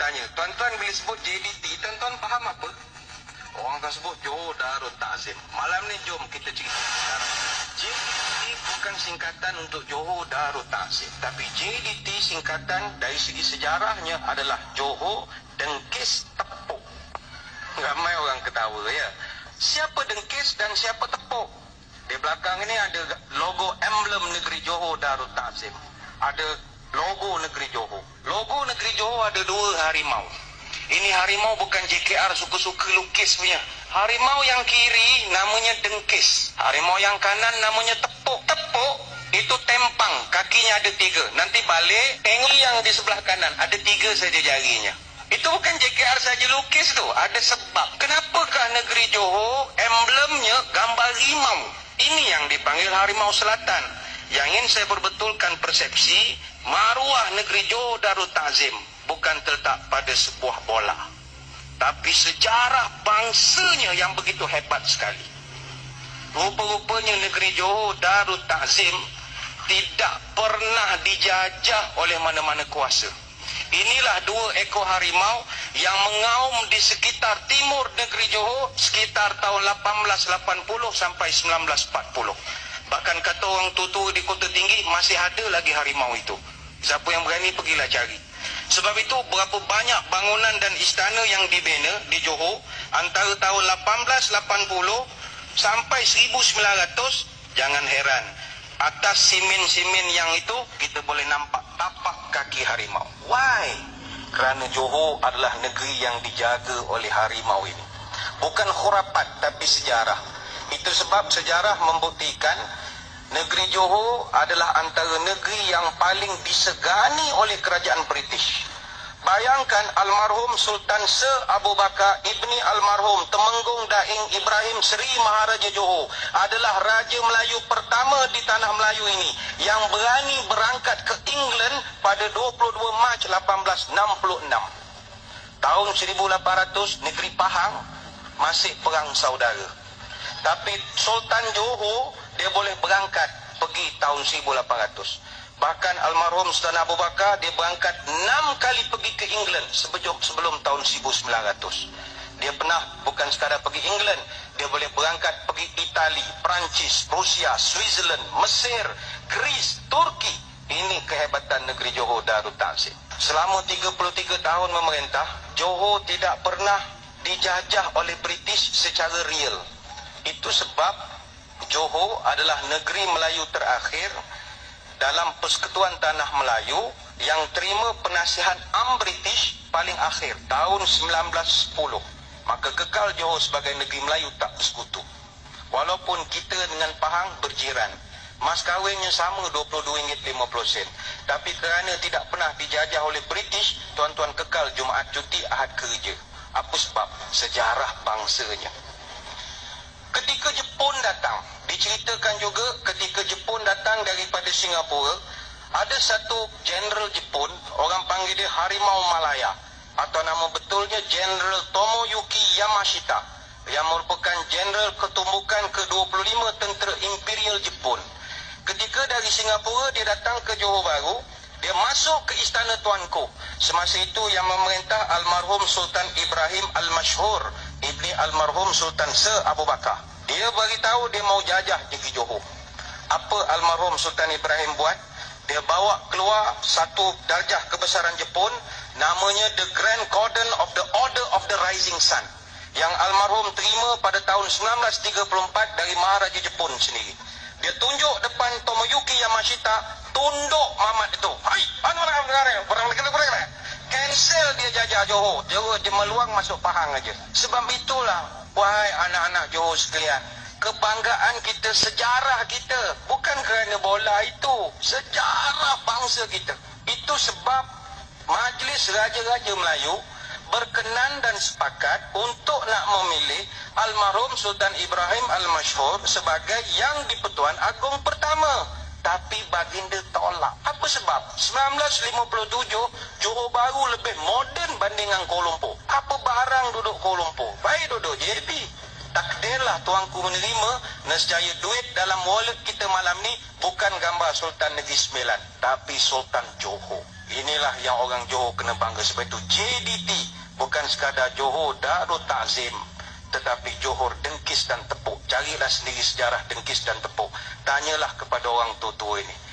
tanya, tuan-tuan bila sebut JDT, tuan-tuan faham apa? Orang akan sebut Johor Darul Ta'zim. Malam ni jom kita cerita sejarah. JDT bukan singkatan untuk Johor Darul Ta'zim, tapi JDT singkatan dari segi sejarahnya adalah Johor Dengkis Tepuk. Ramai orang ketawa ya. Siapa Dengkis dan siapa Tepuk? Di belakang ini ada logo emblem negeri Johor Darul Ta'zim. Ada logo negeri Johor. Logo negeri Johor ada dua harimau. Ini harimau bukan JKR suka-suka lukis punya. Harimau yang kiri namanya Dengkis. Harimau yang kanan namanya Tepuk. Tepuk itu tempang, kakinya ada 3. Nanti balik, tengok yang di sebelah kanan, ada 3 saja jarinya. Itu bukan JKR saja lukis tu, ada sebab. Kenapakah negeri Johor emblemnya gambar rimau? Ini yang dipanggil harimau selatan. Yang ingin saya perbetulkan persepsi, maruah negeri Johor Darul Ta'zim bukan terletak pada sebuah bola, tapi sejarah bangsanya yang begitu hebat sekali. Rupa-rupanya negeri Johor Darul Ta'zim tidak pernah dijajah oleh mana-mana kuasa. Inilah 2 ekor harimau yang mengaum di sekitar timur negeri Johor sekitar tahun 1880 sampai 1940. Bahkan kata orang tutu di Kota Tinggi masih ada lagi harimau itu. Siapa yang berani pergilah cari. Sebab itu berapa banyak bangunan dan istana yang dibina di Johor antara tahun 1880 sampai 1900, jangan heran, atas simen-simen yang itu kita boleh nampak tapak kaki harimau. Why? Kerana Johor adalah negeri yang dijaga oleh harimau ini. Bukan khurafat tapi sejarah. Itu sebab sejarah membuktikan negeri Johor adalah antara negeri yang paling disegani oleh kerajaan British. Bayangkan almarhum Sultan Sir Abu Bakar Ibni almarhum Temenggung Daing Ibrahim Seri Maharaja Johor adalah Raja Melayu pertama di tanah Melayu ini yang berani berangkat ke England pada 22 Mac 1866. Tahun 1800 negeri Pahang masih perang saudara. Tapi Sultan Johor dia boleh berangkat pergi tahun 1800. Bahkan almarhum Sultan Abu Bakar dia berangkat 6 kali pergi ke England sebelum tahun 1900. Dia pernah bukan sekadar pergi England, dia boleh berangkat pergi Itali, Perancis, Rusia, Switzerland, Mesir, Greece, Turki. Ini kehebatan negeri Johor Darul Ta'zim. Selama 33 tahun memerintah, Johor tidak pernah dijajah oleh British secara real. Itu sebab Johor adalah negeri Melayu terakhir dalam Persekutuan Tanah Melayu yang terima penasihat British paling akhir tahun 1910. Maka kekal Johor sebagai negeri Melayu tak bersekutu. Walaupun kita dengan Pahang berjiran, mas kahwinnya sama RM22.50. Tapi kerana tidak pernah dijajah oleh British, tuan-tuan kekal Jumaat cuti, Ahad kerja. Apa sebab? Sejarah bangsanya. Ketika Jepun datang, diceritakan juga ketika Jepun datang daripada Singapura, ada satu Jenderal Jepun, orang panggil dia Harimau Malaya, atau nama betulnya Jenderal Tomoyuki Yamashita, yang merupakan Jenderal Ketumbukan ke-25 Tentera Imperial Jepun. Ketika dari Singapura dia datang ke Johor Bahru, dia masuk ke Istana Tuanku. Semasa itu yang memerintah almarhum Sultan Ibrahim Al-Mashhur, ibni almarhum Sultan Sir Abu Bakar. Dia beritahu dia mau jajah negeri Johor. Apa almarhum Sultan Ibrahim buat? Dia bawa keluar satu darjah kebesaran Jepun, namanya The Grand Cordon of the Order of the Rising Sun, yang almarhum terima pada tahun 1934 dari Maharaja Jepun sendiri. Dia tunjuk depan Tomoyuki Yamashita, tunduk mamat itu. Hai, orang negara cancel dia jajah Johor. Johor dia meluang masuk Pahang aja. Sebab itulah, wahai anak-anak Johor sekalian, kebanggaan kita, sejarah kita, bukan kerana bola itu, sejarah bangsa kita. Itu sebab Majlis Raja-Raja Melayu berkenan dan sepakat untuk nak memilih almarhum Sultan Ibrahim Al-Mashhur sebagai Yang di-Pertuan Agong pertama. Tapi baginda tolak. Apa sebab? 1957 Johor Bahru lebih moden bandingan Kuala Lumpur. Apa barang duduk Kuala Lumpur? Baik duduk JP. Takdirlah tuanku menerima, nescaya duit dalam wallet kita malam ni bukan gambar Sultan Negeri Sembilan, tapi Sultan Johor. Inilah yang orang Johor kena bangga. Sebab itu JDT bukan sekadar Johor Darul Ta'zim, tetapi Johor Dengkis dan Tepuk. Carilah sendiri sejarah Dengkis dan Tepuk. Tanyalah kepada orang tua-tua ini.